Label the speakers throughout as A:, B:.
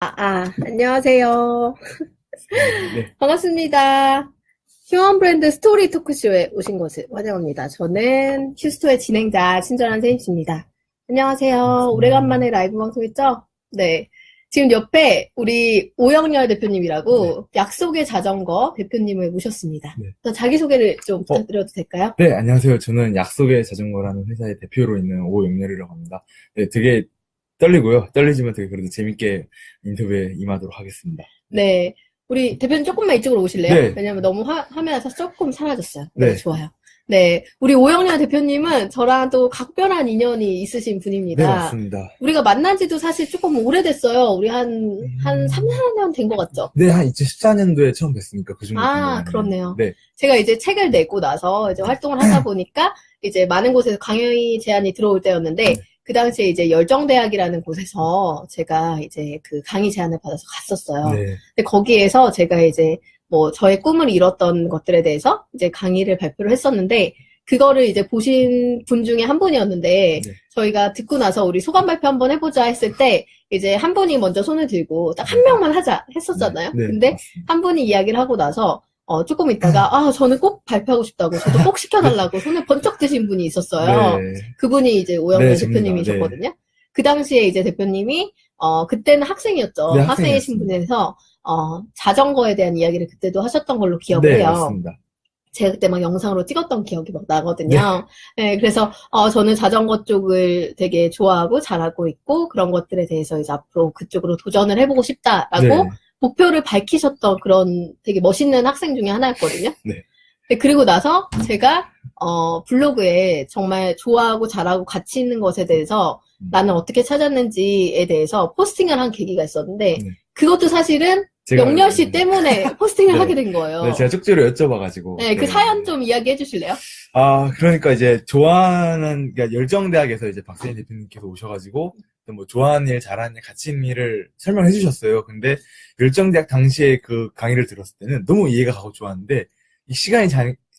A: 안녕하세요.
B: 네,
A: 반갑습니다. 휴먼 브랜드 스토리 토크쇼에 오신 것을 환영합니다. 저는 휴스토의 진행자 친절한 세임씨입니다. 안녕하세요.
B: 반갑습니다.
A: 오래간만에 라이브 방송했죠? 네. 지금 옆에 우리 오영렬
B: 네,
A: 대표님이라고 약속의 자전거 대표님을 모셨습니다.
B: 네.
A: 또 자기소개를 좀
B: 어,
A: 부탁드려도 될까요?
B: 네, 안녕하세요. 저는 약속의 자전거라는 회사의 대표로 있는 오용렬이라고 합니다. 네, 되게 떨리고요. 떨리지만 되게 그래도 재밌게 인터뷰에 임하도록 하겠습니다. 네,
A: 네. 우리 대표님 조금만 이쪽으로 오실래요?
B: 네,
A: 왜냐면 너무 화면에서 조금 사라졌어요. 네,
B: 네,
A: 좋아요. 네. 우리 오영렬 대표님은 저랑 또 각별한 인연이 있으신
B: 네,
A: 분입니다.
B: 맞습니다.
A: 우리가 만난 지도 사실 조금 오래됐어요. 우리 한 3,
B: 음,
A: 4년 된 것 같죠?
B: 네, 한 2014년도에 처음 뵀으니까 그 정도 된 걸로
A: 아,
B: 알고 있는데.
A: 그렇네요.
B: 네,
A: 제가 이제 책을 내고 나서 이제 활동을 하다 보니까 이제 많은 곳에서 강의 제안이 들어올 때였는데,
B: 네,
A: 그 당시에 이제 열정대학이라는 곳에서 제가 이제 그 강의 제안을 받아서 갔었어요.
B: 네,
A: 근데 거기에서 제가 이제 뭐 저의 꿈을 이뤘던 것들에 대해서 이제 강의를 발표를 했었는데, 그거를 이제 보신 분 중에 한 분이었는데,
B: 네,
A: 저희가 듣고 나서 우리 소감 발표 한번 해보자 했을 때, 이제 한 분이 먼저 손을 들고 딱 한
B: 네,
A: 명만 하자
B: 네,
A: 했었잖아요.
B: 네,
A: 근데
B: 맞습니다.
A: 한 분이 이야기를 하고 나서 조금 있다가 저는 꼭 발표하고 싶다고 저도 꼭
B: 네,
A: 시켜달라고 손을 번쩍 드신 분이 있었어요.
B: 네,
A: 그분이 이제
B: 네,
A: 오영렬
B: 접니다. 네,
A: 대표님이셨거든요. 그 당시에 이제 대표님이 그때는 학생이었죠.
B: 네,
A: 학생이신
B: 학생이었습니다.
A: 분에서 자전거에 대한 이야기를 그때도 하셨던 걸로 기억을
B: 네,
A: 해요.
B: 맞습니다.
A: 제가 그때 막 영상으로 찍었던 기억이 막
B: 네,
A: 나거든요. 네, 그래서 저는 자전거 쪽을 되게 좋아하고 잘하고 있고 그런 것들에 대해서 이제 앞으로 그쪽으로 도전을 해보고 싶다라고
B: 네,
A: 목표를 밝히셨던 그런 되게 멋있는 학생 중에 하나였거든요.
B: 네,
A: 네, 그리고 나서 제가 블로그에 정말 좋아하고 잘하고 가치 있는 것에 대해서 나는 어떻게 찾았는지에 대해서 포스팅을 한 계기가 있었는데
B: 네.
A: 그것도 사실은
B: 제가,
A: 영렬 씨 때문에 포스팅을 하게
B: 네.
A: 된
B: 네, 제가
A: 거예요.
B: 쪽지로 여쭤봐가지고,
A: 네, 그
B: 네.
A: 사연 좀 이야기해 주실래요?
B: 아, 그러니까 이제 좋아하는, 그러니까 열정대학에서 이제 박세인 대표님께서 오셔가지고, 뭐 좋아하는 일, 잘하는 일, 가치 있는 일을 설명해 주셨어요. 근데 열정대학 당시에 그 강의를 들었을 때는 너무 이해가 가고 좋았는데, 이 시간이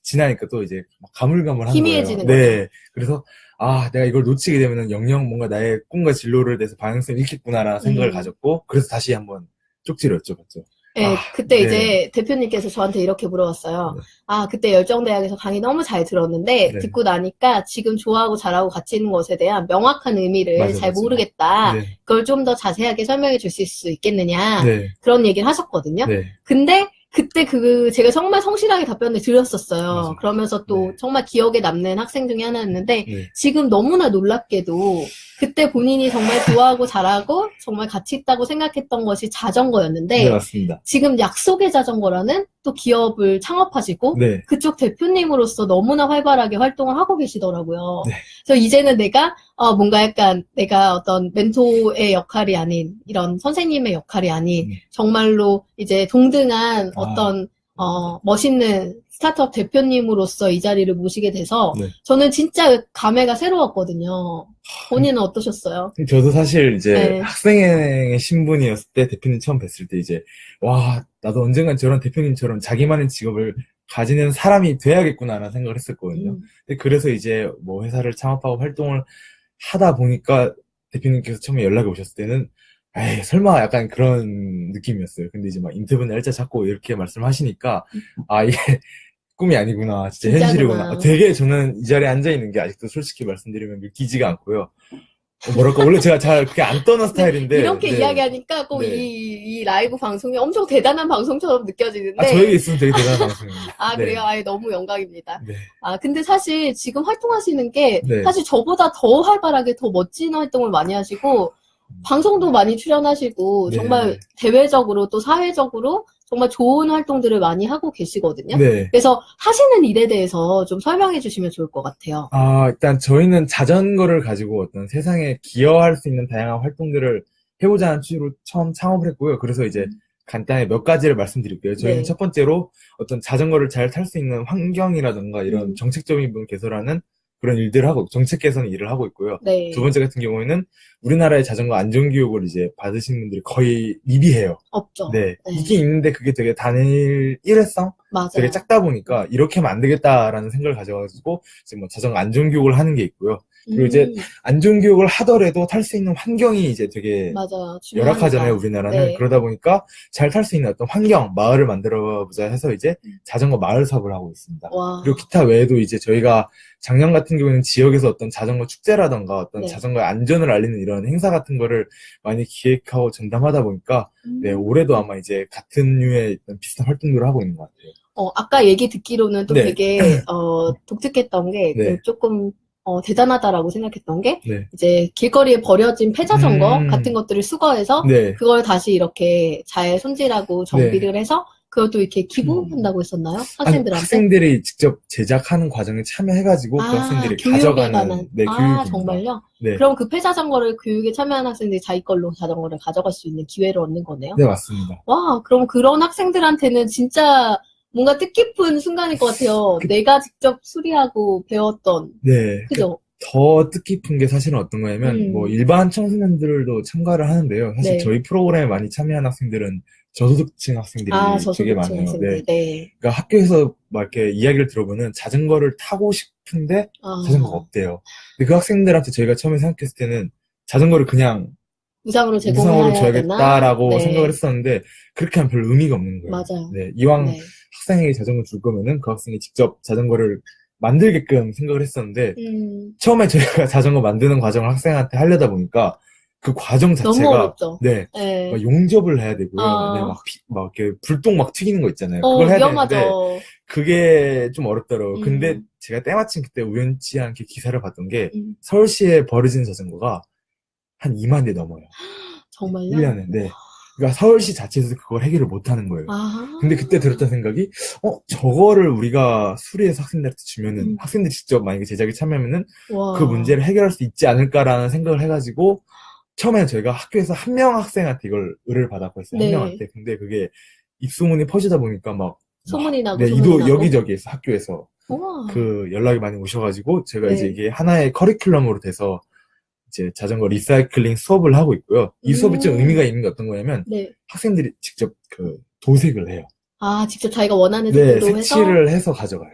B: 지나니까 또 이제 막 가물가물한 거예요.
A: 희미해지는 거죠.
B: 네. 그래서, 아, 내가 이걸 놓치게 되면은 영영 뭔가 나의 꿈과 진로를 대해서 방향성을 잃겠구나라는 생각을
A: 음.
B: 가졌고, 그래서 다시 한번 쪽지로 여쭤봤죠. 아,
A: 네, 그때
B: 네.
A: 이제 대표님께서 저한테 이렇게 물어봤어요.
B: 네.
A: 그때 열정대학에서 강의 너무 잘 들었는데,
B: 네.
A: 듣고 나니까 지금 좋아하고 잘하고 가치 있는 것에 대한 명확한 의미를
B: 맞아,
A: 잘
B: 맞아.
A: 모르겠다.
B: 네.
A: 그걸 좀 더 자세하게 설명해 주실 수 있겠느냐.
B: 네.
A: 그런 얘기를 하셨거든요.
B: 네.
A: 근데 그때 제가 정말 성실하게 답변을 드렸었어요.
B: 맞아요.
A: 그러면서 또
B: 네.
A: 정말 기억에 남는 학생 중에 하나였는데,
B: 네.
A: 지금 너무나 놀랍게도 그때 본인이 정말 좋아하고 잘하고 정말 가치 있다고 생각했던 것이
B: 네,
A: 자전거였는데,
B: 맞습니다.
A: 지금 약속의 자전거라는 또 기업을 창업하시고
B: 네.
A: 그쪽 대표님으로서 너무나 활발하게 활동을 하고 계시더라고요.
B: 네.
A: 그래서 이제는 내가 뭔가 약간 내가 어떤 멘토의 역할이 아닌 이런 선생님의 역할이 아닌 정말로 이제 동등한
B: 아,
A: 어떤 멋있는 스타트업 대표님으로서 이 자리를 모시게 돼서
B: 네.
A: 저는 진짜 감회가 새로웠거든요. 본인은 어떠셨어요?
B: 저도 사실 이제
A: 네.
B: 학생의 신분이었을 때 대표님 처음 뵀을 때 이제, 와, 나도 언젠간 저런 대표님처럼 자기만의 직업을 가지는 사람이 돼야겠구나라는 생각을 했었거든요.
A: 음.
B: 근데 그래서 이제 뭐 회사를 창업하고 활동을 하다 보니까 대표님께서 처음에 연락이 오셨을 때는 에이, 설마 약간 그런 느낌이었어요. 근데 이제 막 인터뷰 날짜 잡고 이렇게 말씀하시니까, 아, 이게 꿈이 아니구나. 진짜 현실이구나.
A: 진짜구나.
B: 되게 저는 이 자리에 앉아있는 게 아직도 솔직히 말씀드리면 믿기지가 않고요. 뭐랄까, 원래 제가 잘 그렇게 안 떠는
A: 근데
B: 스타일인데,
A: 이렇게
B: 네,
A: 이야기하니까 꼭
B: 네.
A: 이 라이브 방송이 엄청 대단한 방송처럼
B: 아, 저에게
A: 느껴지는데,
B: 있으면 되게 대단한 방송입니다.
A: 그래요?
B: 네,
A: 너무 영광입니다.
B: 네,
A: 근데 사실 지금 활동하시는 게
B: 네.
A: 사실 저보다 더 활발하게 더 멋진 활동을 많이 하시고, 방송도 많이 출연하시고, 정말
B: 네,
A: 대외적으로 또 사회적으로 정말 좋은 활동들을 많이 하고 계시거든요.
B: 네.
A: 그래서 하시는 일에 대해서 좀 설명해 주시면 좋을 것 같아요.
B: 아, 일단 저희는 자전거를 가지고 어떤 세상에 기여할 수 있는 다양한 활동들을 해보자는 취지로 처음 창업을 했고요. 그래서 이제 간단히 몇 가지를 말씀드릴게요. 저희는
A: 네.
B: 첫 번째로 어떤 자전거를 잘 탈 수 있는 환경이라든가 이런
A: 음.
B: 정책적인 부분 개선하는 그런 일들을 하고, 정책 개선 일을 하고 있고요.
A: 네.
B: 두 번째 같은 경우에는 우리나라의 자전거 안전교육을 이제 받으시는 분들이 거의 미비해요.
A: 없죠.
B: 네.
A: 네.
B: 있긴 있는데 그게 되게 단일 일회성? 되게
A: 맞아요.
B: 작다 보니까 이렇게 하면 안 되겠다라는 생각을 가져가지고 이제 뭐 자전거 안전교육을 하는 게 있고요. 그리고 이제 안전교육을 하더라도 탈 수 있는 환경이 이제 되게
A: 맞아.
B: 열악하잖아요,
A: 중요하니까.
B: 우리나라는.
A: 네.
B: 그러다 보니까 잘 탈 수 있는 어떤 환경, 마을을 만들어보자 해서 이제 자전거 마을 사업을 하고 있습니다.
A: 와.
B: 그리고 기타 외에도 이제 저희가 작년 같은 경우에는 지역에서 어떤 자전거 축제라던가 어떤
A: 네.
B: 자전거의 안전을 알리는 이런 행사 같은 거를 많이 기획하고 전담하다 보니까 네, 올해도 아마 이제 같은 류의 비슷한 활동들을 하고 있는 것 같아요.
A: 아까 얘기 듣기로는 또
B: 네.
A: 되게, 독특했던 게,
B: 네.
A: 조금, 대단하다라고 생각했던 게,
B: 네.
A: 이제 길거리에 버려진 폐자전거 같은 것들을 수거해서,
B: 네.
A: 그걸 다시 이렇게 잘 손질하고 정비를 해서, 그것도 이렇게 기부한다고 했었나요? 학생들한테?
B: 학생들이 직접 제작하는 과정에 참여해가지고 그 학생들이
A: 교육에
B: 가져가는
A: 관한.
B: 교육입니다.
A: 정말요?
B: 네.
A: 그럼 그 폐자전거를 교육에 참여한 학생들이 자기 걸로 자전거를 가져갈 수 있는 기회를 얻는 거네요?
B: 네, 맞습니다.
A: 와, 그럼 그런 학생들한테는 진짜 뭔가 뜻깊은 순간일 것 같아요. 내가 직접 수리하고 배웠던.
B: 네.
A: 그죠?
B: 더 뜻깊은 게 사실은 어떤 거냐면, 뭐, 일반 청소년들도 참가를 하는데요. 사실
A: 네.
B: 저희 프로그램에 많이 참여한 학생들은 저소득층 학생들이 되게
A: 저소득층
B: 많아요.
A: 학생들. 네.
B: 그러니까 학교에서 막 이렇게 이야기를 들어보면 자전거를 타고 싶은데 자전거가 없대요. 근데 그 학생들한테 저희가 처음에 생각했을 때는 자전거를 그냥
A: 무상으로
B: 무상으로
A: 제공해야
B: 줘야겠다라고
A: 되나?
B: 생각을 했었는데 그렇게 하면 별 의미가 없는 거예요.
A: 맞아요.
B: 네, 이왕 학생에게 자전거 줄 거면은 그 학생이 직접 자전거를 만들게끔 생각을 했었는데 처음에 저희가 자전거 만드는 과정을 학생한테 하려다 보니까 그 과정 자체가
A: 너무 어렵죠.
B: 네, 막 용접을 해야 되고요. 네, 막 이렇게 불똥 막 튀기는 거 있잖아요. 그걸 해야
A: 위험하죠.
B: 되는데 그게 좀 어렵더라고요. 근데 제가 때마침 그때 우연치 않게 기사를 봤던 게 서울시에 버려진 자전거가 한 2만 대 넘어요.
A: 정말요?
B: 1년에. 네. 그러니까 서울시 자체에서 그걸 해결을 못 하는 거예요. 근데 그때 들었던 생각이, 저거를 우리가 수리해서 학생들한테 주면은, 학생들이 직접 만약에 제작에 참여하면은, 그 문제를 해결할 수 있지 않을까라는 생각을 해가지고, 처음에는 저희가 학교에서 한 명 학생한테 이걸 의뢰를 받았고 했어요. 한 명한테. 근데 그게 입소문이 퍼지다 보니까 막,
A: 소문이 나고,
B: 네,
A: 소문이 나고.
B: 여기저기에서 학교에서 그 연락이 많이 오셔가지고, 제가 이제 이게 하나의 커리큘럼으로 돼서, 이제 자전거 리사이클링 수업을 하고 있고요. 이 수업이 좀 의미가 있는 게 어떤 거냐면 학생들이 직접 그 도색을 해요.
A: 직접 자기가 원하는 색으로 해서?
B: 색칠을 해서 가져가요.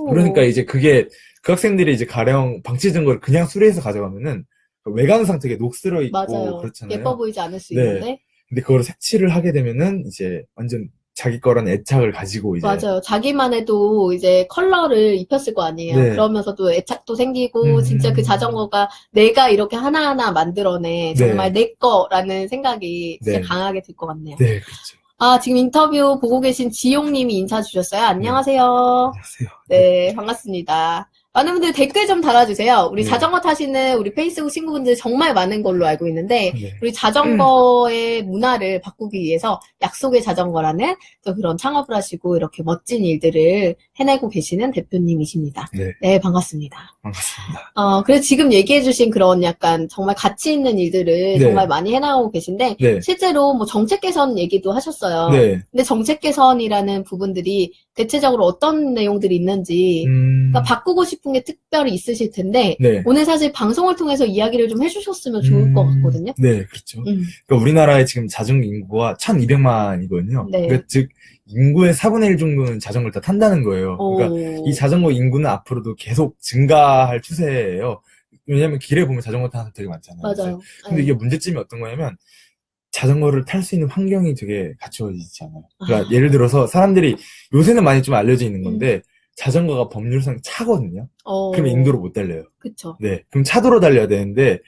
B: 그러니까 이제 그게 그 학생들이 이제 가령 방치자전거를 그냥 수리해서 가져가면은 외관상 되게 녹슬어 있고
A: 맞아요.
B: 그렇잖아요.
A: 예뻐 보이지 않을 수 있는데.
B: 근데 그걸 색칠을 하게 되면은 이제 완전 자기 거란 애착을 가지고 이제.
A: 맞아요. 자기만 해도 이제 컬러를 입혔을 거 아니에요. 그러면서도 애착도 생기고, 진짜 그 자전거가 내가 이렇게 하나하나 만들어내. 정말 내 거라는 생각이 진짜 강하게 들 것 같네요.
B: 네, 그렇죠.
A: 지금 인터뷰 보고 계신 지용님이 인사 주셨어요. 안녕하세요.
B: 안녕하세요.
A: 네, 반갑습니다. 많은 분들 댓글 좀 달아주세요. 우리 자전거 타시는 우리 페이스북 친구분들 정말 많은 걸로 알고 있는데 우리 자전거의 문화를 바꾸기 위해서 약속의 자전거라는 또 그런 창업을 하시고 이렇게 멋진 일들을 해내고 계시는 대표님이십니다. 네, 반갑습니다.
B: 반갑습니다.
A: 그래서 지금 얘기해주신 그런 약간 정말 가치 있는 일들을 정말 많이 해나가고 계신데 실제로 뭐 정책 개선 얘기도 하셨어요. 근데 정책 개선이라는 부분들이 대체적으로 어떤 내용들이 있는지 그러니까 바꾸고 싶은 게 특별히 있으실 텐데 오늘 사실 방송을 통해서 이야기를 좀 해주셨으면 좋을 것 같거든요.
B: 네, 그렇죠. 그러니까 우리나라의 지금 자전거 인구가 1,200만이거든요. 그러니까 즉 인구의 4분의 1 정도는 자전거를 다 탄다는 거예요. 그러니까 이 자전거 인구는 앞으로도 계속 증가할 추세예요. 왜냐하면 길에 보면 자전거 타는 사람 되게 많잖아요.
A: 맞아요.
B: 근데 이게 문제점이 어떤 거냐면 자전거를 탈 수 있는 환경이 되게 갖춰지지 않아요. 그러니까 예를 들어서 사람들이 요새는 많이 좀 알려져 있는 건데 자전거가 법률상 차거든요. 그럼 인도로 못 달려요.
A: 그쵸.
B: 네. 그럼 차도로 달려야 되는데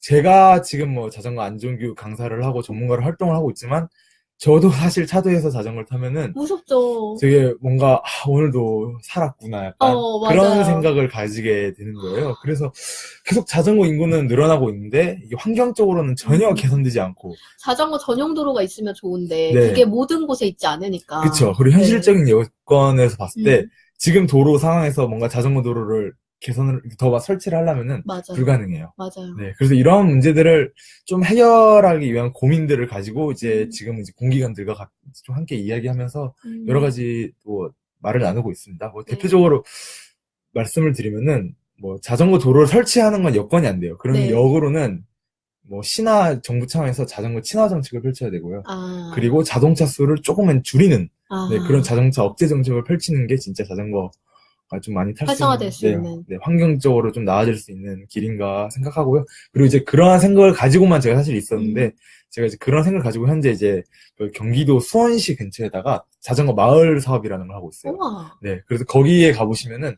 B: 제가 지금 뭐 자전거 안전교육 강사를 하고 전문가로 활동을 하고 있지만 저도 사실 차도에서 자전거를 타면은
A: 무섭죠.
B: 되게 뭔가 오늘도 살았구나 약간 그런 생각을 가지게 되는 거예요. 그래서 계속 자전거 인구는 늘어나고 있는데 이게 환경적으로는 전혀 개선되지 않고
A: 자전거 전용 도로가 있으면 좋은데 그게 모든 곳에 있지 않으니까.
B: 그렇죠. 그리고 현실적인 여건에서 봤을 때 지금 도로 상황에서 뭔가 자전거 도로를 개선을 더 설치를 하려면은 불가능해요.
A: 맞아요.
B: 네, 그래서 이런 문제들을 좀 해결하기 위한 고민들을 가지고 이제 지금 이제 공기관들과 좀 함께 이야기하면서 여러 가지 또 말을 나누고 있습니다. 뭐 대표적으로 말씀을 드리면은 뭐 자전거 도로를 설치하는 건 여건이 안 돼요. 그러면 역으로는 뭐 시나 정부 차원에서 자전거 친화 정책을 펼쳐야 되고요. 그리고 자동차 수를 조금은 줄이는 그런 자동차 억제 정책을 펼치는 게 진짜 자전거 좀 많이 탈 수
A: 활성화될 수
B: 네,
A: 있는.
B: 네, 환경적으로 좀 나아질 수 있는 길인가 생각하고요. 그리고 이제 그러한 생각을 가지고만 제가 사실 있었는데, 제가 이제 그런 생각을 가지고 현재 이제 그 경기도 수원시 근처에다가 자전거 마을 사업이라는 걸 하고 있어요.
A: 우와.
B: 네, 그래서 거기에 가보시면은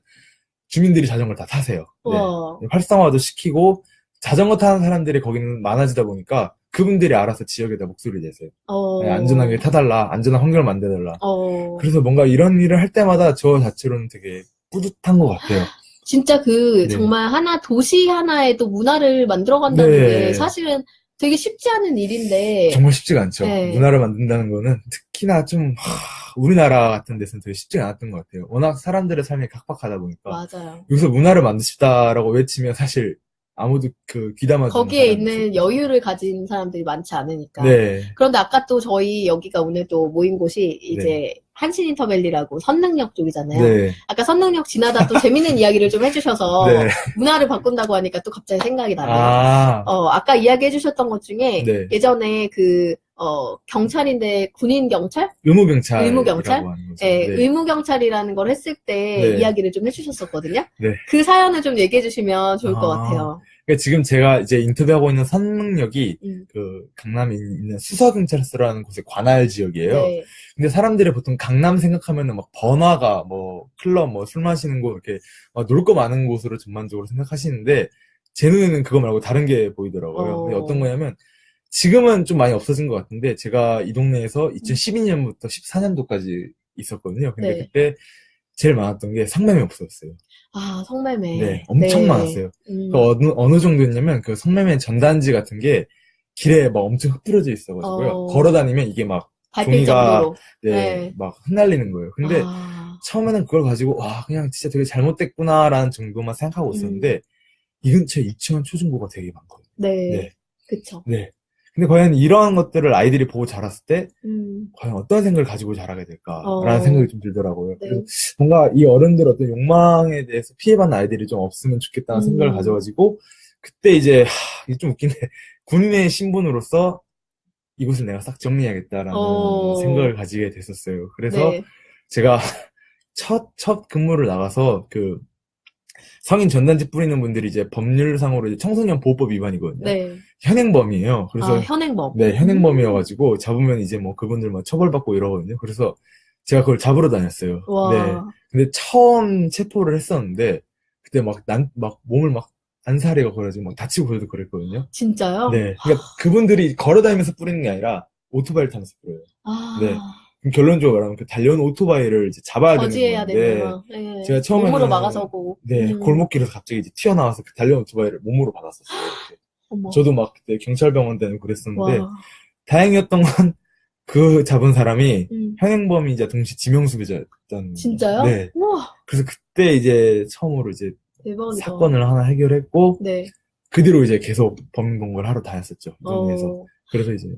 B: 주민들이 자전거를 다 타세요. 네,
A: 우와.
B: 활성화도 시키고, 자전거 타는 사람들이 거기는 많아지다 보니까 그분들이 알아서 지역에다 목소리를 내세요. 네, 안전하게 타달라, 안전한 환경을 만들어달라. 그래서 뭔가 이런 일을 할 때마다 저 자체로는 되게 뿌듯한 것 같아요.
A: 진짜 정말 도시 하나에도 문화를 만들어간다는 게 사실은 되게 쉽지 않은 일인데.
B: 정말 쉽지가 않죠.
A: 네.
B: 문화를 만든다는 거는 특히나 좀, 우리나라 같은 데서는 되게 쉽지가 않았던 것 같아요. 워낙 사람들의 삶이 각박하다 보니까.
A: 맞아요.
B: 여기서 문화를 만드시다라고 외치면 사실 아무도 귀담아주는
A: 거기에 있는 여유를 가진 사람들이 많지 않으니까.
B: 네.
A: 그런데 아까 또 저희 여기가 오늘 또 모인 곳이 이제 한신인터밸리라고 선릉역 쪽이잖아요.
B: 네.
A: 아까 선릉역 지나다 또 재밌는 이야기를 좀 해주셔서 문화를 바꾼다고 하니까 또 갑자기 생각이 나네요. 아까 이야기 해주셨던 것 중에 예전에 경찰인데 군인 경찰?
B: 의무경찰.
A: 네, 의무경찰이라는 걸 했을 때 이야기를 좀 해주셨었거든요.
B: 네.
A: 그 사연을 좀 얘기해 주시면 좋을 것 같아요.
B: 그러니까 지금 제가 이제 인터뷰하고 있는 선릉역이 강남에 있는 수서경찰서라는 곳의 관할 지역이에요. 네. 근데 사람들이 보통 강남 생각하면은 막 번화가, 클럽, 술 마시는 곳, 이렇게 놀 거 많은 곳으로 전반적으로 생각하시는데 제 눈에는 그거 말고 다른 게 보이더라고요. 근데 어떤 거냐면 지금은 좀 많이 없어진 것 같은데 제가 이 동네에서 2012년부터 14년도까지 있었거든요. 근데 그때 제일 많았던 게 성매매 없었어요.
A: 아, 성매매.
B: 네, 엄청 많았어요. 어느 정도였냐면 그 성매매 전단지 같은 게 길에 막 엄청 흩뿌려져 있어가지고요. 걸어다니면 이게 막 종이가 막 흩날리는 거예요. 근데 처음에는 그걸 가지고 그냥 진짜 되게 잘못됐구나라는 정도만 생각하고 있었는데 이 근처에 유치원 초중고가 되게 많거든요.
A: 네. 그쵸.
B: 네. 근데 과연 이러한 것들을 아이들이 보고 자랐을 때 과연 어떤 생각을 가지고 자라게 될까라는 생각이 좀 들더라고요. 그래서 뭔가 이 어른들 어떤 욕망에 대해서 피해받는 아이들이 좀 없으면 좋겠다는 생각을 가져가지고 그때 이제 이게 좀 웃긴데 군인의 신분으로서 이곳을 내가 싹 정리해야겠다라는 생각을 가지게 됐었어요. 그래서 제가 첫 근무를 나가서 성인 전단지 뿌리는 분들이 이제 법률상으로 이제 청소년 보호법 위반이거든요. 네. 현행범이에요. 그래서
A: 현행범.
B: 네, 현행범이어가지고 잡으면 이제 그분들 처벌받고 이러거든요. 그래서 제가 그걸 잡으러 다녔어요.
A: 와.
B: 네. 근데 처음 체포를 했었는데 그때 몸을 안사리가 걸어가지고 다치고 그래도 그랬거든요.
A: 진짜요?
B: 네. 그러니까 그분들이 걸어다니면서 뿌리는 게 아니라 오토바이를 타면서 뿌려요. 네. 결론적으로 말하면 달려온 오토바이를 이제 잡아야 되는 건데 제가 처음에는
A: 몸으로 막아서고
B: 골목길에서 갑자기 이제 튀어나와서 달려온 오토바이를 몸으로 받았었어요. 저도 그때 경찰병원 때는 그랬었는데 다행이었던 건 그 잡은 사람이 현행범이자 동시 지명수배자였던.
A: 진짜요?
B: 네.
A: 우와.
B: 그래서 그때 이제 처음으로 이제
A: 대박이다.
B: 사건을 하나 해결했고 그 뒤로 이제 계속 범인 검거를 하러 다녔었죠. 동네에서. 그래서 이제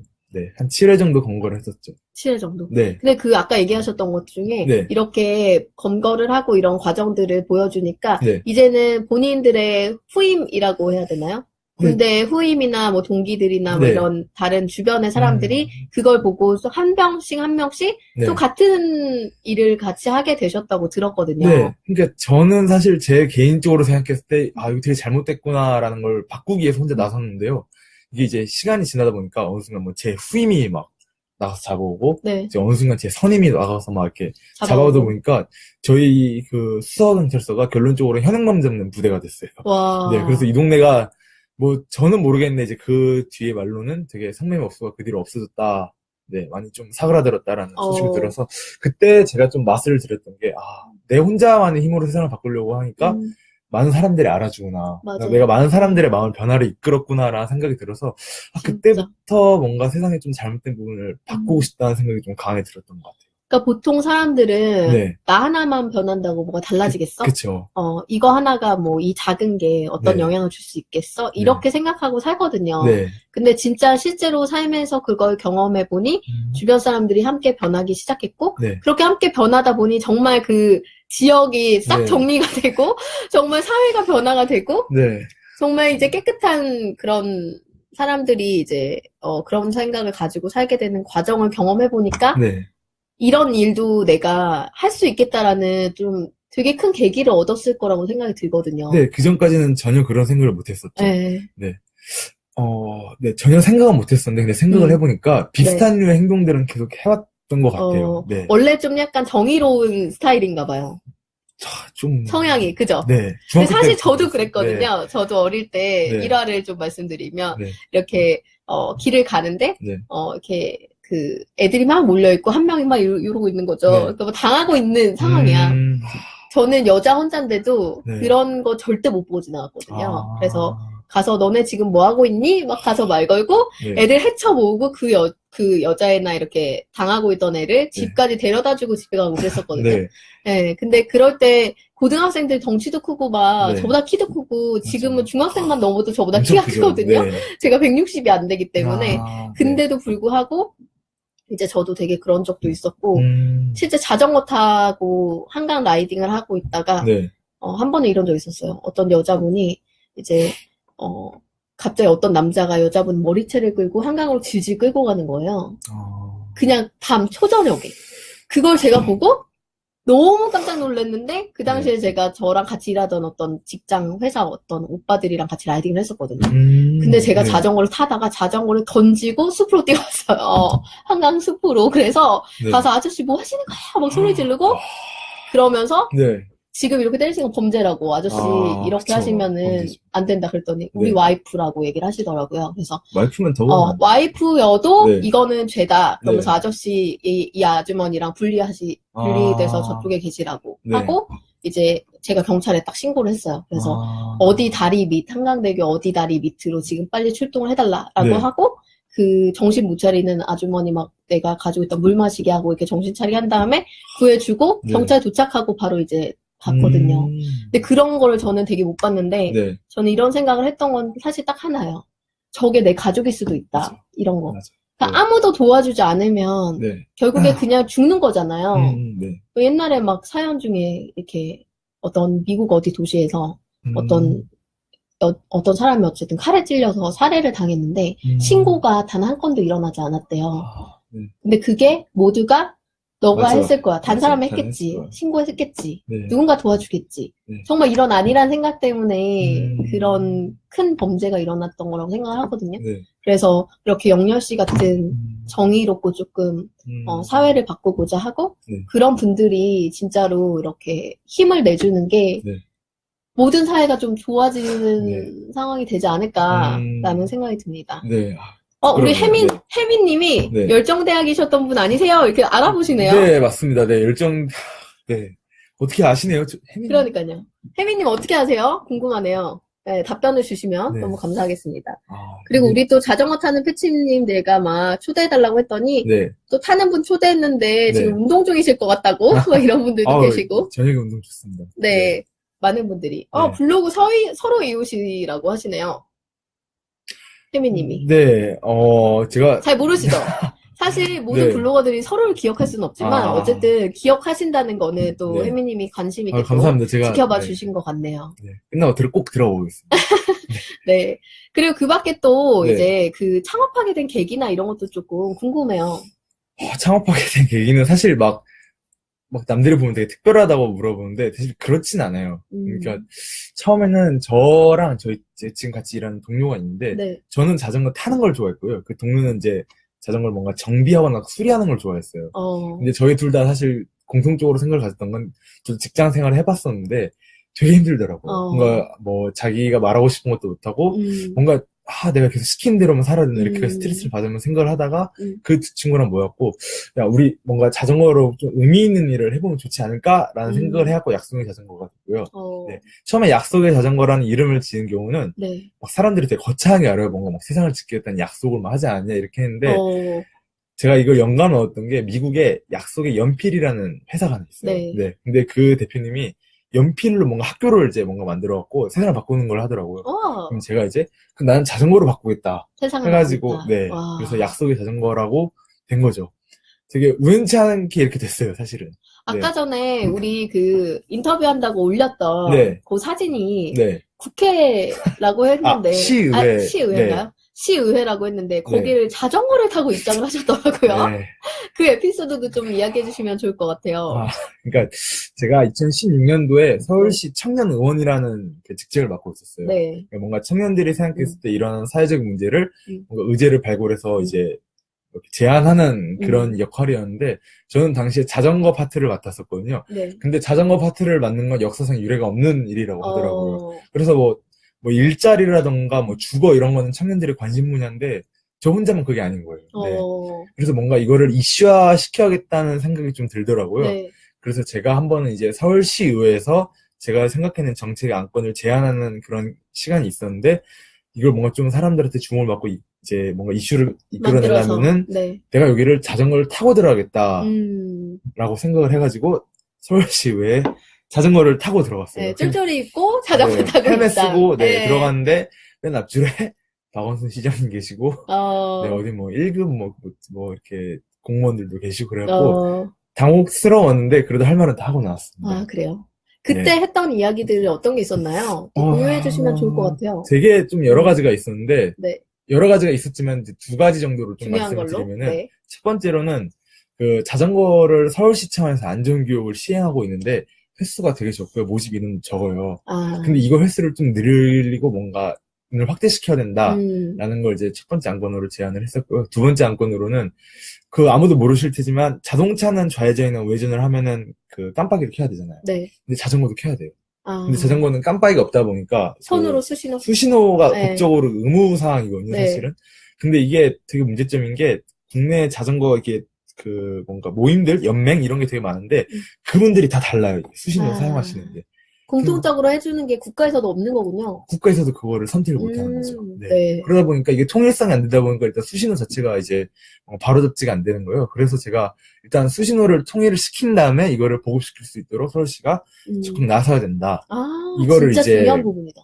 B: 한 7회 정도 검거를 했었죠.
A: 7회 정도?
B: 네.
A: 근데 아까 얘기하셨던 것 중에, 이렇게 검거를 하고 이런 과정들을 보여주니까, 이제는 본인들의 후임이라고 해야 되나요? 군대 후임이나 동기들이나 이런 다른 주변의 사람들이 그걸 보고 한 명씩 또 같은 일을 같이 하게 되셨다고 들었거든요.
B: 네. 그러니까 저는 사실 제 개인적으로 생각했을 때, 이거 되게 잘못됐구나라는 걸 바꾸기 위해서 혼자 나섰는데요. 이게 이제 시간이 지나다 보니까 어느 순간 제 후임이 나가서 잡아오고, 이제 어느 순간 제 선임이 나가서 이렇게 잡아오다 보니까 저희 수서경찰서가 결론적으로 현행범 잡는 부대가 됐어요.
A: 와.
B: 네. 그래서 이 동네가 저는 모르겠는데 이제 그 뒤에 말로는 되게 성매매 업소가 그 뒤로 없어졌다. 네. 많이 좀 사그라들었다라는 소식을 들어서 그때 제가 좀 맛을 들였던 게, 내 혼자만의 힘으로 세상을 바꾸려고 하니까 많은 사람들이 알아주구나. 내가 많은 사람들의 마음을 변화를 이끌었구나라는 생각이 들어서 그때부터 뭔가 세상에 좀 잘못된 부분을 바꾸고 싶다는 생각이 좀 강하게 들었던 것 같아요.
A: 그러니까 보통 사람들은 나 하나만 변한다고 뭐가 달라지겠어?
B: 그쵸.
A: 이거 하나가 이 작은 게 어떤 영향을 줄 수 있겠어? 이렇게 생각하고 살거든요. 근데 진짜 실제로 삶에서 그걸 경험해 보니 주변 사람들이 함께 변하기 시작했고 그렇게 함께 변하다 보니 정말 그 지역이 싹 정리가 되고 정말 사회가 변화가 되고 정말 이제 깨끗한 그런 사람들이 이제 그런 생각을 가지고 살게 되는 과정을 경험해 보니까 이런 일도 내가 할 수 있겠다라는 좀 되게 큰 계기를 얻었을 거라고 생각이 들거든요.
B: 네, 그 전까지는 전혀 그런 생각을 못 했었죠.
A: 네.
B: 네. 네, 전혀 생각은 못 했었는데, 근데 생각을 해보니까 비슷한 류의 행동들은 계속 해왔던 것 같아요. 네.
A: 원래 좀 약간 정의로운 스타일인가 봐요.
B: 좀.
A: 성향이, 그죠?
B: 네.
A: 근데 사실 저도 그랬거든요. 네. 저도 어릴 때 일화를 좀 말씀드리면, 이렇게, 길을 가는데, 이렇게, 애들이 막 몰려있고, 한 명이 막 이러고 있는 거죠. 그러니까 뭐 당하고 있는 상황이야. 저는 여자 혼자인데도 그런 거 절대 못 보고 지나갔거든요. 그래서 가서 너네 지금 뭐 하고 있니? 막 가서 말 걸고, 애들 헤쳐 모으고 그 여자애나 이렇게 당하고 있던 애를 집까지 데려다 주고 집에 가고 그랬었거든요. 네. 근데 그럴 때 고등학생들 덩치도 크고 막 저보다 키도 크고 지금은 중학생만 넘어도 저보다 키가 크거든요. 제가 160이 안 되기 때문에. 근데도 불구하고 이제 저도 되게 그런 적도 있었고 실제 자전거 타고 한강 라이딩을 하고 있다가 한 번은 이런 적 있었어요. 어떤 여자분이 이제 갑자기 어떤 남자가 여자분 머리채를 끌고 한강으로 질질 끌고 가는 거예요. 그냥 밤 초저녁에. 그걸 제가 보고 너무 깜짝 놀랐는데 그 당시에 제가 저랑 같이 일하던 어떤 직장 회사 어떤 오빠들이랑 같이 라이딩을 했었거든요. 근데 제가 자전거를 타다가 자전거를 던지고 숲으로 뛰어왔어요. 한강 숲으로. 그래서 가서 아저씨 뭐 하시는 거야? 막 소리 지르고 그러면서 지금 이렇게 때리시는 건 범죄라고 아저씨 이렇게
B: 그쵸.
A: 하시면은
B: 범죄죠.
A: 안 된다 그랬더니 우리 와이프라고 얘기를 하시더라고요. 그래서
B: 와이프면 더
A: 와이프여도 이거는 죄다. 그러면서 아저씨 이 아주머니랑 분리돼서 저쪽에 계시라고 하고 이제 제가 경찰에 딱 신고를 했어요. 그래서 어디 다리 밑 한강대교 어디 다리 밑으로 지금 빨리 출동을 해달라라고 하고 그 정신 못 차리는 아주머니 막 내가 가지고 있던 물 마시게 하고 이렇게 정신 차리게 한 다음에 구해주고 경찰 도착하고 바로 이제 봤거든요. 근데 그런 거를 저는 되게 못 봤는데 저는 이런 생각을 했던 건 사실 딱 하나예요. 저게 내 가족일 수도 있다. 맞아. 이런 거. 그러니까 아무도 도와주지 않으면 결국에 그냥 죽는 거잖아요. 옛날에 막 사연 중에 이렇게 어떤 미국 어디 도시에서 어떤 사람이 어쨌든 칼에 찔려서 살해를 당했는데 신고가 단 한 건도 일어나지 않았대요. 근데 그게 모두가 너가 했을 거야. 다른 사람이 했겠지. 신고했겠지. 누군가 도와주겠지. 정말 이런 아니란 생각 때문에 그런 큰 범죄가 일어났던 거라고 생각을 하거든요. 그래서 이렇게 영렬 씨 같은 정의롭고 조금 사회를 바꾸고자 하고 그런 분들이 진짜로 이렇게 힘을 내주는 게 모든 사회가 좀 좋아지는 상황이 되지 않을까라는 생각이 듭니다. 우리 혜민님이 열정대학이셨던 분 아니세요? 이렇게 알아보시네요.
B: 네, 맞습니다. 어떻게 아시네요?
A: 그러니까요. 혜민님 어떻게 아세요? 궁금하네요. 네, 답변을 주시면 너무 감사하겠습니다. 그리고 우리 또 자전거 타는 패치님 내가 막 초대해달라고 했더니 또 타는 분 초대했는데 지금 운동 중이실 것 같다고 막 이런 분들도 계시고.
B: 저녁에 운동 좋습니다.
A: 많은 분들이. 블로그 서로 이웃이라고 하시네요. 혜미님이.
B: 제가.
A: 잘 모르시죠? 사실 모든 블로거들이 서로를 기억할 수는 없지만 어쨌든 기억하신다는 거는 또 혜미님이 관심 있게
B: 감사합니다. 제가
A: 지켜봐 주신 것 같네요.
B: 끝나고 꼭 들어보겠습니다.
A: 그리고 그 밖에 또 이제 그 창업하게 된 계기나 이런 것도 조금 궁금해요.
B: 창업하게 된 계기는 사실 막 남들이 보면 되게 특별하다고 물어보는데 사실 그렇진 않아요. 그러니까 처음에는 저랑 지금 같이 일하는 동료가 있는데 저는 자전거 타는 걸 좋아했고요. 그 동료는 이제 자전거를 뭔가 정비하거나 수리하는 걸 좋아했어요. 근데 저희 둘 다 사실 공통적으로 생각을 가졌던 건 저도 직장 생활을 해봤었는데 되게 힘들더라고요. 뭔가 자기가 말하고 싶은 것도 못하고 뭔가 내가 계속 시킨 대로만 살아야 된다. 이렇게 스트레스를 받으면 생각을 하다가 그 친구랑 모였고, 야, 우리 뭔가 자전거로 좀 의미 있는 일을 해보면 좋지 않을까라는 생각을 해갖고 약속의 자전거가 됐고요. 처음에 약속의 자전거라는 이름을 지은 경우는 막 사람들이 되게 거창하게 알아요. 뭔가 막 세상을 지키겠다는 약속을 막 하지 않냐 이렇게 했는데 제가 이걸 영감을 얻었던 게 미국에 약속의 연필이라는 회사가 하나 있어요. 근데 그 대표님이 연필로 뭔가 학교를 이제 뭔가 만들어갖고 세상을 바꾸는 걸 하더라고요. 그럼 제가 이제 그럼 나는 자전거로 바꾸겠다 해가지고 그래서 약속의 자전거라고 된 거죠. 되게 우연치 않게 이렇게 됐어요, 사실은.
A: 아까 전에 우리 그 인터뷰한다고 올렸던 그 사진이 국회라고 했는데
B: 시의회.
A: 시의회인가요? 시의회라고 했는데 거기를 자전거를 타고 입장을 하셨더라고요.
B: 네.
A: 그 에피소드도 좀 이야기해 주시면 좋을 것 같아요.
B: 그러니까 제가 2016년도에 서울시 청년의원이라는 그 직책을 맡고 있었어요.
A: 네.
B: 그러니까 뭔가 청년들이 생각했을 때 이런 사회적 문제를 뭔가 의제를 발굴해서 이제 이렇게 제안하는 그런 역할이었는데 저는 당시에 자전거 파트를 맡았었거든요.
A: 네.
B: 근데 자전거 파트를 맡는 건 역사상 유례가 없는 일이라고 하더라고요. 그래서 뭐 일자리라던가 뭐 주거 이런 거는 청년들의 관심 분야인데 저 혼자만 그게 아닌 거예요. 네. 그래서 뭔가 이거를 이슈화 시켜야겠다는 생각이 좀 들더라고요. 네. 그래서 제가 한 번은 이제 서울시의회에서 제가 생각해낸 정책 안건을 제안하는 그런 시간이 있었는데 이걸 뭔가 좀 사람들한테 주목을 받고 이제 뭔가 이슈를 이끌어내려면은 네. 내가 여기를 자전거를 타고 들어가겠다라고 생각을 해가지고 서울시의회에 자전거를 타고 들어갔어요.
A: 네, 쫄쫄이 입고 자전거 타고
B: 헬멧 쓰고 들어갔는데 맨 앞줄에 박원순 시장님 계시고 네, 어디 뭐 1급 뭐 이렇게 공무원들도 계시고 그래갖고 당혹스러웠는데 그래도 할 말은 다 하고 나왔습니다.
A: 아, 그래요? 그때 했던 이야기들이 어떤 게 있었나요? 공유해 주시면 좋을 것 같아요.
B: 되게 좀 여러 가지가 있었는데 여러 가지가 있었지만 이제 두 가지 정도로 좀 말씀을 드리면은 첫 번째로는 그 자전거를 서울시청에서 안전교육을 시행하고 있는데 횟수가 되게 적고요. 모집 인원 적어요. 근데 이거 횟수를 좀 늘리고 뭔가 을 확대시켜야 된다라는 걸 이제 첫 번째 안건으로 제안을 했었고요. 두 번째 안건으로는 그 아무도 모르실 테지만 자동차는 좌회전이나 우회전을 하면은 그 깜빡이를 켜야 되잖아요. 네. 근데 자전거도 켜야 돼요. 근데 자전거는 깜빡이가 없다 보니까
A: 손으로
B: 수신호가 법적으로 의무 사항이거든요, 사실은. 근데 이게 되게 문제점인 게 국내 자전거 이렇게 그 뭔가 모임들, 연맹 이런 게 되게 많은데 그분들이 다 달라요. 수신호 사용하시는데.
A: 공통적으로 해주는 게 국가에서도 없는 거군요.
B: 국가에서도 그거를 선택을 못하는 거죠. 네. 그러다 보니까 이게 통일성이 안 되다 보니까 일단 수신호 자체가 이제 바로잡지가 안 되는 거예요. 그래서 제가 일단 수신호를 통일을 시킨 다음에 이거를 보급시킬 수 있도록 서울시가 적극 나서야 된다. 이거를
A: 진짜
B: 이제
A: 중요한 부분이다.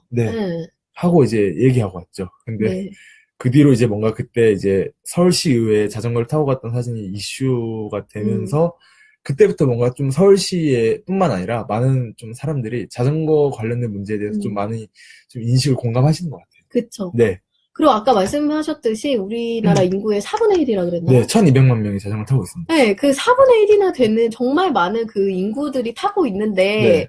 B: 하고 이제 얘기하고 왔죠. 근데 그 뒤로 이제 뭔가 그때 이제 서울시의회에 자전거를 타고 갔던 사진이 이슈가 되면서 그때부터 뭔가 좀 서울시에 뿐만 아니라 많은 좀 사람들이 자전거 관련된 문제에 대해서 좀 많이 좀 인식을 공감하시는 것 같아요.
A: 그쵸.
B: 네.
A: 그리고 아까 말씀하셨듯이 우리나라 인구의 4분의 1이라 그랬나요?
B: 네, 1200만 명이 자전거를 타고 있습니다.
A: 네, 그 4분의 1이나 되는 정말 많은 그 인구들이 타고 있는데,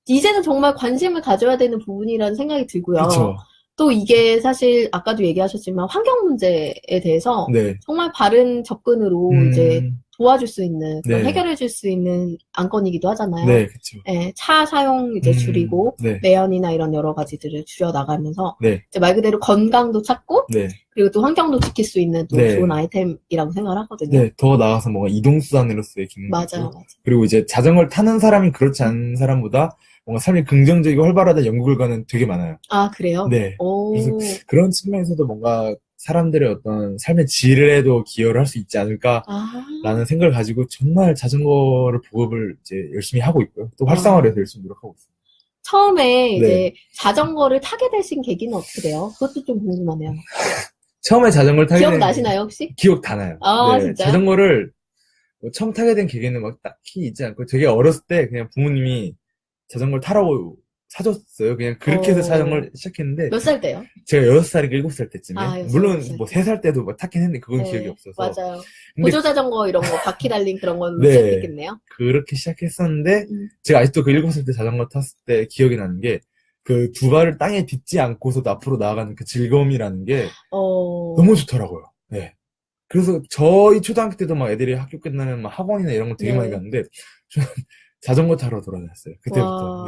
A: 이제는 정말 관심을 가져야 되는 부분이라는 생각이 들고요.
B: 그쵸.
A: 또 이게 사실 아까도 얘기하셨지만 환경 문제에 대해서 정말 바른 접근으로 이제 도와줄 수 있는, 해결해 줄 수 있는 안건이기도 하잖아요.
B: 네, 그렇죠.
A: 네, 차 사용 이제 줄이고 매연이나 이런 여러 가지들을 줄여 나가면서 이제 말 그대로 건강도 찾고 그리고 또 환경도 지킬 수 있는 또 좋은 아이템이라고 생각을 하거든요.
B: 네, 더 나아가서 뭔가 이동수단으로서의 기능도
A: 맞아요.
B: 그리고 이제 자전거를 타는 사람이 그렇지 않은 사람보다 뭔가 삶이 긍정적이고 활발하다 연구 결과는 되게 많아요.
A: 아, 그래요?
B: 네. 그래서 그런 측면에서도 뭔가 사람들의 어떤 삶의 질에도 기여를 할 수 있지 않을까라는 생각을 가지고 정말 자전거를 보급을 이제 열심히 하고 있고요. 또 활성화를 해서 열심히 노력하고 있습니다.
A: 처음에 이제 자전거를 타게 되신 계기는 어떻게 돼요? 그것도 좀 궁금하네요.
B: 처음에 자전거를 타게
A: 기억 나시나요, 혹시?
B: 기억 다 나요.
A: 진짜요?
B: 자전거를 처음 타게 된 계기는 막 딱히 있지 않고 되게 어렸을 때 그냥 부모님이 자전거를 타라고 사줬어요. 그냥 그렇게 해서 자전거를 시작했는데.
A: 몇 살 때요?
B: 제가 6살인가 7살 때쯤에. 물론 뭐 3살 때도 막 탔긴 했는데 그건 기억이 없어서.
A: 맞아요. 보조자전거 이런 거 바퀴 달린 그런 건 시작했겠네요.
B: 그렇게 시작했었는데 제가 아직도 그 7살 때 자전거 탔을 때 기억이 나는 게 그 두 발을 땅에 딛지 않고서도 앞으로 나아가는 그 즐거움이라는 게 너무 좋더라고요. 네. 그래서 저희 초등학교 때도 막 애들이 학교 끝나면 막 학원이나 이런 거 되게 많이 갔는데 저는 자전거 타러 돌아다녔어요. 그때부터.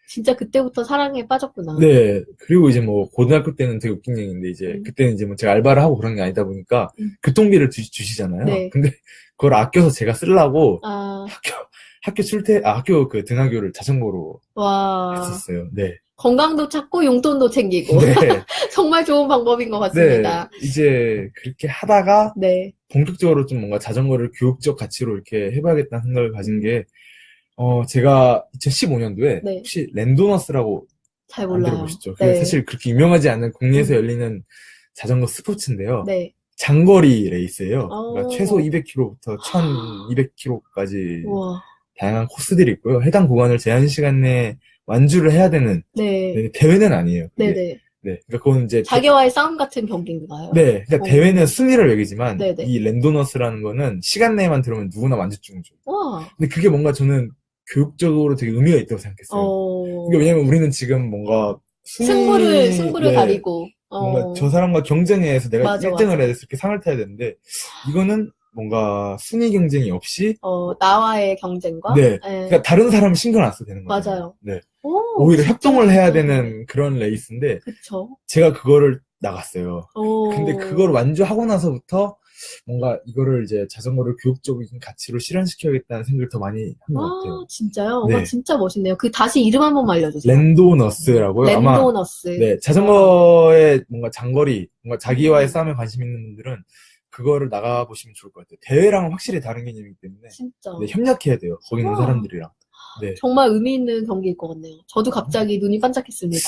A: 진짜 그때부터 사랑에 빠졌구나.
B: 네. 그리고 이제 뭐 고등학교 때는 되게 웃긴 얘기인데 이제 그때는 이제 뭐 제가 알바를 하고 그런 게 아니다 보니까 교통비를 주시잖아요. 근데 그걸 아껴서 제가 쓰려고 학교 그 등하교를 자전거로 했었어요. 네.
A: 건강도 찾고 용돈도 챙기고. 정말 좋은 방법인 것 같습니다.
B: 이제 그렇게 하다가 본격적으로 좀 뭔가 자전거를 교육적 가치로 이렇게 해봐야겠다는 생각을 가진 게 제가 2015년도에 혹시 랜도너스라고
A: 잘 몰라요.
B: 들어보셨죠? 사실 그렇게 유명하지 않은 국내에서 열리는 자전거 스포츠인데요. 장거리 레이스예요. 그러니까 최소 200km부터 1200km까지 다양한 코스들이 있고요. 해당 구간을 제한 시간 내에 완주를 해야 되는 대회는 아니에요. 네. 그러니까 그건 이제
A: 자기와의 싸움 같은 경기인가요?
B: 네. 그러니까 대회는 순위를 매기지만
A: 네네.
B: 이 랜도너스라는 거는 시간 내에만 들으면 누구나 만족증을 줘요.
A: 와.
B: 근데 그게 뭔가 저는 교육적으로 되게 의미가 있다고 생각했어요. 그러니까 왜냐면 우리는 지금 뭔가
A: 승부를
B: 네,
A: 가리고
B: 뭔가 저 사람과 경쟁해서 내가
A: 맞아,
B: 1등을
A: 맞아.
B: 해야 돼서 이렇게 상을 타야 되는데 이거는 뭔가 순위 경쟁이 없이
A: 나와의 경쟁과
B: 네. 그러니까 다른 사람 신경 안 써도 되는 거죠.
A: 맞아요.
B: 네.
A: 진짜
B: 오히려 협동을 해야 되는 그런 레이스인데
A: 그쵸.
B: 제가 그거를 나갔어요. 근데 그걸 완주하고 나서부터 뭔가 이거를 이제 자전거를 교육적인 가치로 실현시켜야겠다는 생각을 더 많이 한 것 같아요.
A: 진짜요?
B: 네.
A: 진짜 멋있네요. 다시 이름 한번 알려주세요.
B: 랜도너스라고요.
A: 랜도너스.
B: 네, 자전거의 뭔가 장거리, 뭔가 자기와의 싸움에 관심 있는 분들은 그거를 나가보시면 좋을 것 같아요. 대회랑은 확실히 다른 개념이기 때문에.
A: 진짜.
B: 네, 협력해야 돼요. 거기 있는 사람들이랑. 네.
A: 정말 의미 있는 경기일 것 같네요. 저도 갑자기 눈이 반짝했습니다.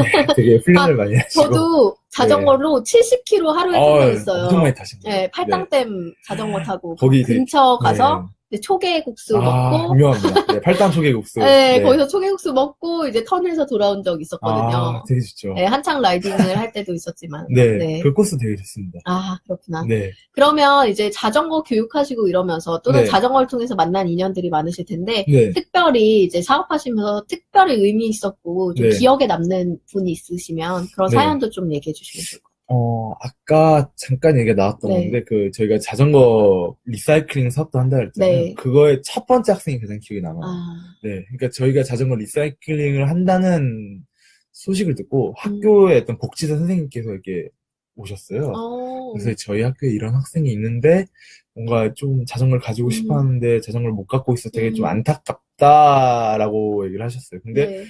B: 네, 되게 훈련을 많이 하시고.
A: 저도 자전거로 70km 하루에 탄 적 있어요.
B: 엄청 많이 타신 거예요.
A: 네, 팔당댐 자전거 타고
B: 거기
A: 근처 가서 초계국수 먹고
B: 유명합니다. 네, 팔당 초계국수.
A: 네, 거기서 초계국수 먹고 이제 턴에서 돌아온 적 있었거든요.
B: 되게 좋죠.
A: 네, 한창 라이딩을 할 때도 있었지만.
B: 네, 그 코스 되게 좋습니다.
A: 그렇구나.
B: 네.
A: 그러면 이제 자전거 교육하시고 이러면서 또는 자전거를 통해서 만난 인연들이 많으실 텐데 특별히 이제 사업하시면서 특별히 의미 있었고 좀 기억에 남는 분이 있으시면 그런 사연도 좀 얘기해 주시면 좋을 것 같아요.
B: 아까 잠깐 얘기가 나왔던 건데, 저희가 자전거 리사이클링 사업도 한다 했잖아요. 그거의 첫 번째 학생이 가장 기억에 남아요. 네. 그러니까 저희가 자전거 리사이클링을 한다는 소식을 듣고 학교의 어떤 복지사 선생님께서 이렇게 오셨어요. 그래서 저희 학교에 이런 학생이 있는데, 뭔가 좀 자전거를 가지고 싶어 하는데 자전거를 못 갖고 있어 되게 좀 안타깝다라고 얘기를 하셨어요. 근데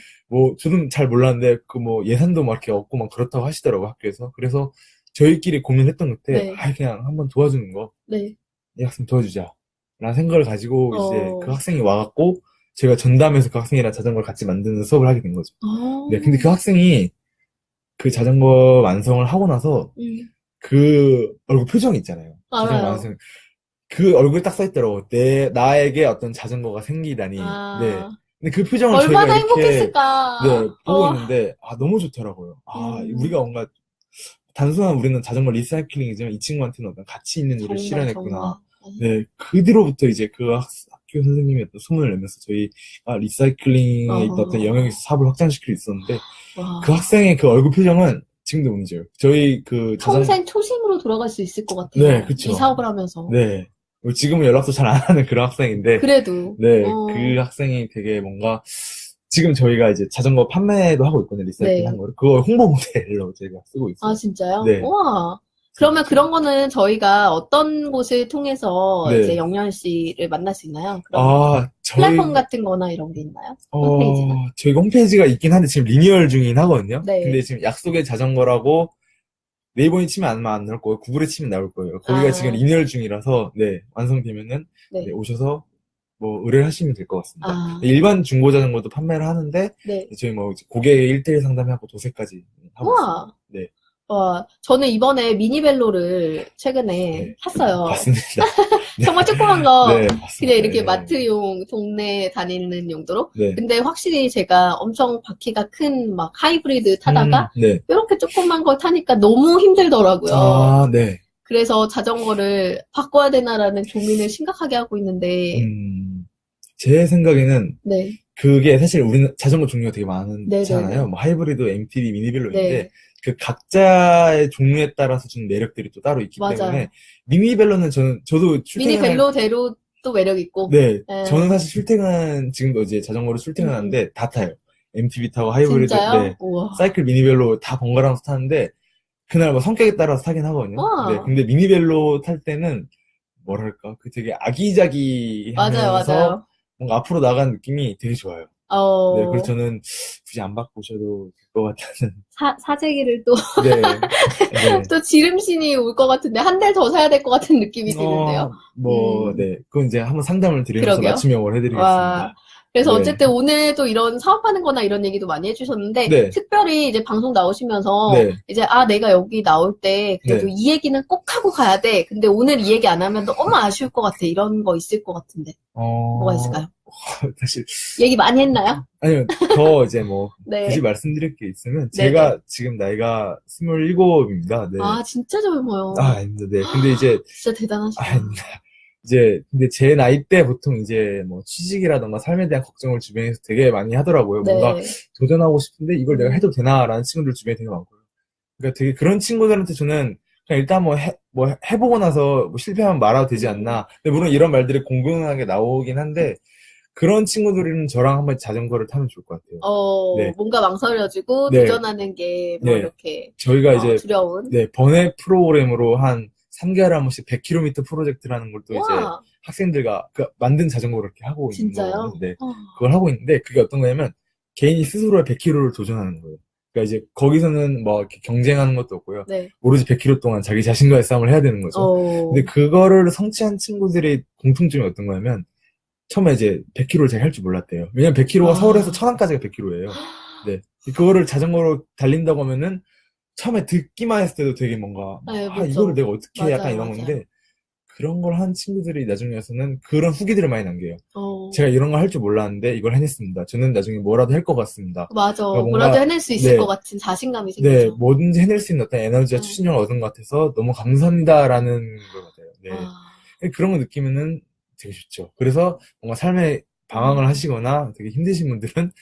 B: 저는 잘 몰랐는데 예산도 막 이렇게 없고 막 그렇다고 하시더라고 학교에서. 그래서 저희끼리 고민했던 끝에 그냥 한번 도와주는 거. 이 학생 도와주자 라는 생각을 가지고 이제 그 학생이 와갖고 제가 전담해서 그 학생이랑 자전거를 같이 만드는 수업을 하게 된 거죠. 네, 근데 그 학생이 그 자전거 완성을 하고 나서 그 얼굴 표정이 있잖아요. 자전거 완성. 그 얼굴에 딱 써있더라고. 나에게 어떤 자전거가 생기다니. 네. 근데 그 표정을
A: 얼마나
B: 저희가 이렇게
A: 행복했을까.
B: 네, 보고 있는데 너무 좋더라고요. 우리가 뭔가 단순한 우리는 자전거 리사이클링이지만 이 친구한테는 어떤 가치 있는 일을 실현했구나. 네, 그 뒤로부터 이제 그 학교 선생님이 어떤 소문을 내면서 저희 리사이클링에 있던 어떤 영역에서 사업을 확장시키고 있었는데 그 학생의 그 얼굴 표정은 지금도 문제예요. 저희
A: 평생 초심으로 돌아갈 수 있을 것 같아요.
B: 네, 그쵸.
A: 이 사업을 하면서.
B: 네. 지금은 연락도 잘 안 하는 그런 학생인데.
A: 그래도.
B: 네, 그 학생이 되게 뭔가, 지금 저희가 이제 자전거 판매도 하고 있거든요, 리사이클 한 거를. 그거 홍보 모델로 저희가 쓰고 있어요.
A: 진짜요?
B: 네.
A: 우와. 그러면 그런 거는 저희가 어떤 곳을 통해서 이제 영현 씨를 만날 수 있나요? 플랫폼 같은 거나 이런 게 있나요? 홈페이지나?
B: 저희가 홈페이지가 있긴 한데 지금 리뉴얼 중이긴 하거든요.
A: 네.
B: 근데 지금 약속의 자전거라고 네이버에 치면 아마 안 나올 거예요. 구글에 치면 나올 거예요. 거기가 지금 리뉴얼 중이라서, 완성되면은, 오셔서, 의뢰를 하시면 될 것 같습니다. 일반 중고 자전거도 판매를 하는데, 저희 고객 1:1 상담하고 도색까지 하고 있습니다. 네.
A: 저는 이번에 미니벨로를 최근에 샀어요.
B: 맞습니다.
A: 정말 조그만 거.
B: 네,
A: 그냥 이렇게 마트용, 동네 다니는 용도로. 근데 확실히 제가 엄청 바퀴가 큰 막 하이브리드 타다가 이렇게 조그만 걸 타니까 너무 힘들더라고요. 그래서 자전거를 바꿔야 되나라는 고민을 심각하게 하고 있는데.
B: 제 생각에는 그게 사실 우리는 자전거 종류가 되게 많잖아요. 하이브리드, MTB, 미니벨로인데 그 각자의 종류에 따라서 주는 매력들이 또 따로 있기 때문에 미니벨로는 저도
A: 미니벨로대로 또 매력 있고.
B: 저는 사실 출퇴근 지금도 이제 자전거로 출퇴근하는데 다 타요. MTB 타고 하이브리드, 사이클, 미니벨로 다 번갈아서 타는데 그날 성격에 따라서 타긴 하거든요. 근데 미니벨로 탈 때는 뭐랄까 그 되게 아기자기하면서 뭔가 앞으로 나간 느낌이 되게 좋아요. 그래서 저는 굳이 안 바꾸셔도 될 것 같다는.
A: 사재기를 또. 또 지름신이 올 것 같은데, 한 달 더 사야 될 것 같은 느낌이 드는데요.
B: 그건 이제 한번 상담을 드리면서 맞춤형을 해드리겠습니다.
A: 그래서
B: 네.
A: 어쨌든 오늘 또 이런 사업하는 거나 이런 얘기도 많이 해주셨는데,
B: 네.
A: 특별히 이제 방송 나오시면서,
B: 네.
A: 이제, 내가 여기 나올 때, 그래도
B: 네.
A: 이 얘기는 꼭 하고 가야 돼. 근데 오늘 이 얘기 안 하면 너무 아쉬울 것 같아. 이런 거 있을 것 같은데. 뭐가 있을까요?
B: 사실.
A: 얘기 많이 했나요?
B: 아니요, 더 이제 뭐,
A: 네.
B: 굳이 말씀드릴 게 있으면, 제가
A: 네네.
B: 지금 나이가 27입니다. 네.
A: 진짜 젊어요.
B: 아닙니다. 네. 근데 이제.
A: 진짜 대단하시다.
B: 아닙니다. 이제, 근데 제 나이 때 보통 이제 뭐 취직이라던가 삶에 대한 걱정을 주변에서 되게 많이 하더라고요.
A: 네.
B: 뭔가 도전하고 싶은데 이걸 내가 해도 되나라는 친구들 주변에 되게 많고요. 그러니까 되게 그런 친구들한테 저는 그냥 일단 해보고 나서 뭐 실패하면 말아도 되지 않나. 근데 물론 이런 말들이 공공연하게 나오긴 한데, 그런 친구들은 저랑 한번 자전거를 타면 좋을 것 같아요. 네.
A: 뭔가 망설여지고
B: 네.
A: 도전하는 게 뭐
B: 네.
A: 이렇게
B: 저희가 이제
A: 두려운.
B: 네, 번외 프로그램으로 한 3개월에 한 번씩 100km 프로젝트라는 걸 또 이제 학생들과 만든 자전거를 이렇게 하고 있는
A: 진짜요?
B: 거거든요. 네. 그걸 하고 있는데 그게 어떤 거냐면 개인이 스스로 100km를 도전하는 거예요. 그러니까 이제 거기서는 뭐 이렇게 경쟁하는 것도 없고요.
A: 네.
B: 오로지 100km 동안 자기 자신과의 싸움을 해야 되는 거죠. 근데 그거를 성취한 친구들의 공통점이 어떤 거냐면 처음에 이제 100km를 잘 할 줄 몰랐대요. 왜냐면 100km가 서울에서 천안까지가 100km예요. 네. 그거를 자전거로 달린다고 하면은 처음에 듣기만 했을 때도 되게 뭔가 이거를 내가 어떻게 해? 약간 이런 건데 그런 걸 한 친구들이 나중에 와서는 그런 후기들을 많이 남겨요. 제가 이런 걸 할 줄 몰랐는데 이걸 해냈습니다. 저는 나중에 뭐라도 할 것 같습니다.
A: 맞아. 그러니까 뭐라도 해낼 수 있을 것 같은 자신감이 생기죠.
B: 네, 뭐든지 해낼 수 있는 어떤 에너지와 추진력을 얻은 것 같아서 너무 감사합니다라는 걸 같아요. 네. 그런 거 느끼면은 되게 좋죠. 그래서 뭔가 삶에 방황을 하시거나 되게 힘드신 분들은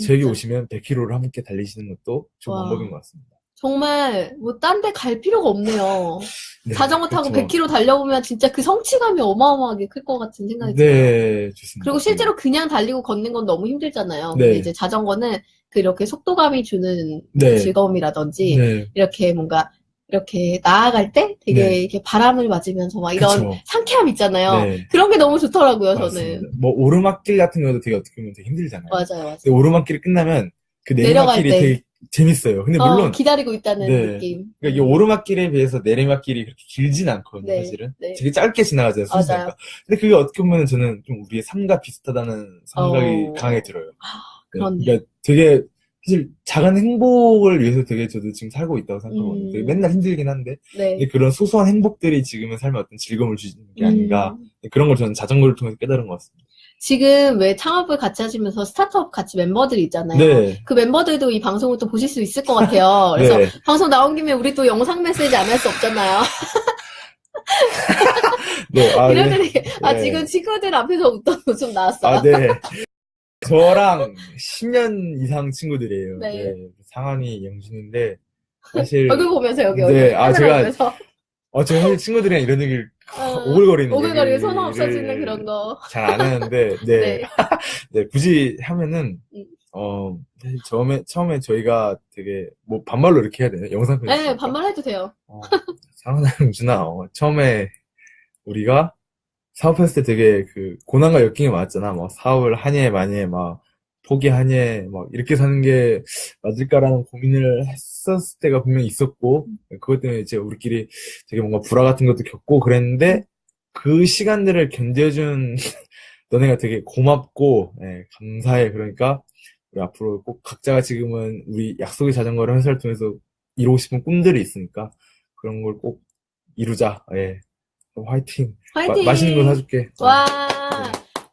B: 저에게 오시면 100km를 함께 달리시는 것도 좋은 방법인 것 같습니다.
A: 정말 뭐 딴 데 갈 필요가 없네요.
B: 네,
A: 자전거 타고
B: 그렇죠.
A: 100km 달려보면 진짜 그 성취감이 어마어마하게 클 것 같은 생각이 들어요.
B: 네, 좋습니다.
A: 그리고 실제로 그냥 달리고 걷는 건 너무 힘들잖아요.
B: 네.
A: 근데 이제 자전거는 그렇게 속도감이 주는 즐거움이라든지 이렇게 뭔가 이렇게 나아갈 때 되게 이렇게 바람을 맞으면서 막 이런 상쾌함 있잖아요. 그런 게 너무 좋더라고요,
B: 맞습니다.
A: 저는.
B: 뭐 오르막길 같은 경우도 되게 어떻게 보면 되게 힘들잖아요.
A: 맞아요.
B: 근데 오르막길이 끝나면 그 내리막길이 되게 재밌어요. 근데 물론
A: 기다리고 있다는 느낌.
B: 그러니까 이 오르막길에 비해서 내리막길이 그렇게 길진 않거든요, 사실은. 되게 짧게 지나가잖아요, 순서니까. 근데 그게 어떻게 보면 저는 좀 우리의 삶과 비슷하다는 생각이 강하게 들어요. 그러니까 되게 사실 작은 행복을 위해서 되게 저도 지금 살고 있다고 생각하거든요. 되게 맨날 힘들긴 한데 근데 그런 소소한 행복들이 지금의 삶에 어떤 즐거움을 주는 게 아닌가. 그런 걸 저는 자전거를 통해서 깨달은 것 같습니다.
A: 지금 왜 창업을 같이 하시면서 스타트업 같이 멤버들이 있잖아요.
B: 네.
A: 그 멤버들도 이 방송을 또 보실 수 있을 것 같아요. 그래서 방송 나온 김에 우리 또 영상 메시지 안 할 수 없잖아요.
B: 네.
A: 이러더니 지금 친구들 앞에서 웃던 웃음 나왔어요.
B: 네. 저랑 10년 이상 친구들이에요. 네. 상한이, 영준인데 사실
A: 얼굴 보면서 여기
B: 제가
A: 보면서.
B: 제가 사실 친구들이랑 이런 얘기를 오글거리는
A: 손 없어지는 그런 거
B: 잘 안 하는데 네. 굳이 하면은 사실 처음에 저희가 되게 뭐 반말로 이렇게 해야 되나? 영상 편집.
A: 네, 반말해도 돼요.
B: 상한아, 영준아, 처음에 우리가 사업했을 때 되게 그 고난과 역경이 많았잖아. 막 사업을 하냐 마냐 막 포기하냐 막 이렇게 사는 게 맞을까라는 고민을 했었을 때가 분명히 있었고 그것 때문에 이제 우리끼리 되게 뭔가 불화 같은 것도 겪고 그랬는데 그 시간들을 견뎌준 너네가 되게 고맙고 감사해. 그러니까 우리 앞으로 꼭 각자가 지금은 우리 약속의 자전거를 회사를 통해서 이루고 싶은 꿈들이 있으니까 그런 걸 꼭 이루자. 화이팅. 맛있는 거 사줄게.
A: 와,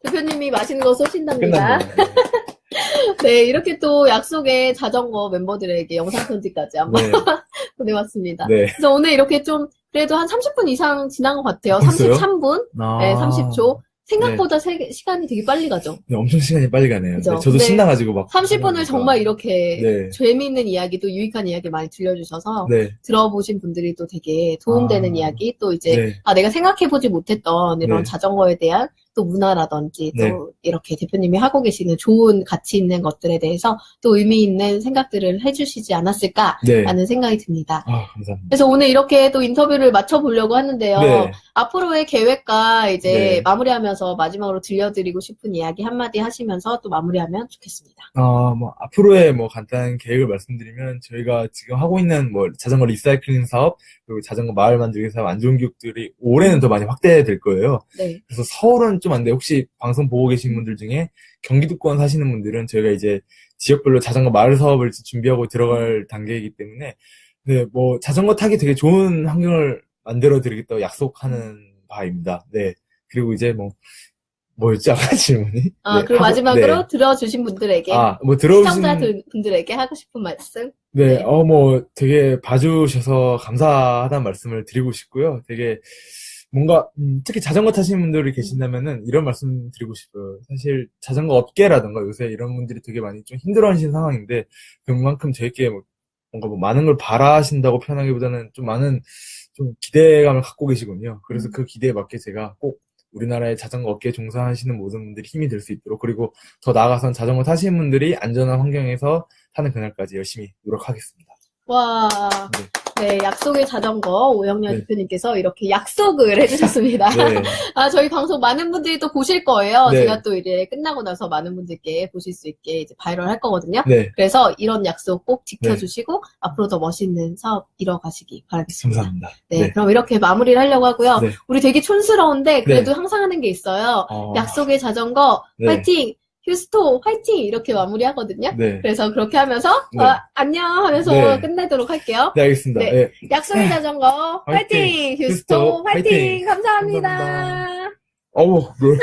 A: 대표님이 맛있는 거 쏘신답니다. 네, 이렇게 또 약속의 자전거 멤버들에게 영상 편지까지 한번 보내봤습니다. 그래서 오늘 이렇게 좀 그래도 한 30분 이상 지난 것 같아요. 33분? 30초. 생각보다 시간이 되게 빨리 가죠.
B: 네, 엄청 시간이 빨리 가네요. 저도 신나가지고 막.
A: 30분을 정말 이렇게 재미있는 이야기, 또 유익한 이야기 많이 들려주셔서 들어보신 분들이 또 되게 도움되는 이야기, 또 이제 내가 생각해보지 못했던 이런 자전거에 대한 또 문화라든지 또 이렇게 대표님이 하고 계시는 좋은 가치 있는 것들에 대해서 또 의미 있는 생각들을 해주시지 않았을까라는 생각이 듭니다.
B: 감사합니다.
A: 그래서 오늘 이렇게 또 인터뷰를 마쳐보려고 하는데요. 앞으로의 계획과 이제 마무리하면서 마지막으로 들려드리고 싶은 이야기 한마디 하시면서 또 마무리하면 좋겠습니다.
B: 앞으로의 간단한 계획을 말씀드리면 저희가 지금 하고 있는 자전거 리사이클링 사업 그리고 자전거 마을 만들기 사업 안 좋은 기업들이 올해는 더 많이 확대될 거예요. 그래서 서울은 좀 안 돼. 혹시 방송 보고 계신 분들 중에 경기도권 사시는 분들은 저희가 이제 지역별로 자전거 마을 사업을 준비하고 들어갈 단계이기 때문에, 네, 뭐, 자전거 타기 되게 좋은 환경을 만들어 드리겠다고 약속하는 바입니다. 네. 그리고 이제 뭐였지, 아까 질문이? 네,
A: 그리고 마지막으로 들어주신 분들에게, 시청자 분들에게 하고 싶은 말씀?
B: 네, 되게 봐주셔서 감사하다는 말씀을 드리고 싶고요. 되게, 뭔가, 특히 자전거 타시는 분들이 계신다면은 이런 말씀 드리고 싶어요. 사실 자전거 업계라든가 요새 이런 분들이 되게 많이 좀 힘들어 하시는 상황인데, 그만큼 저희께 뭔가 많은 걸 바라신다고 표현하기보다는 좀 많은 좀 기대감을 갖고 계시군요. 그래서 그 기대에 맞게 제가 꼭 우리나라의 자전거 업계에 종사하시는 모든 분들이 힘이 될 수 있도록, 그리고 더 나아가선 자전거 타시는 분들이 안전한 환경에서 타는 그날까지 열심히 노력하겠습니다.
A: 와, 네, 약속의 자전거 오영렬 대표님께서 이렇게 약속을 해주셨습니다. 네. 저희 방송 많은 분들이 또 보실 거예요. 네. 제가 또 이제 끝나고 나서 많은 분들께 보실 수 있게 이제 바이럴 할 거거든요. 네. 그래서 이런 약속 꼭 지켜주시고 앞으로 더 멋있는 사업 이뤄가시기 바라겠습니다.
B: 감사합니다.
A: 네, 그럼 이렇게 마무리를 하려고 하고요. 우리 되게 촌스러운데 그래도 항상 하는 게 있어요. 약속의 자전거 화이팅! 휴스토 화이팅! 이렇게 마무리하거든요. 네. 그래서 그렇게 하면서 안녕 하면서 끝내도록 할게요.
B: 네, 알겠습니다.
A: 네. 약속의 자전거 화이팅! 휴스토 화이팅! 감사합니다.
B: 감사합니다. 네.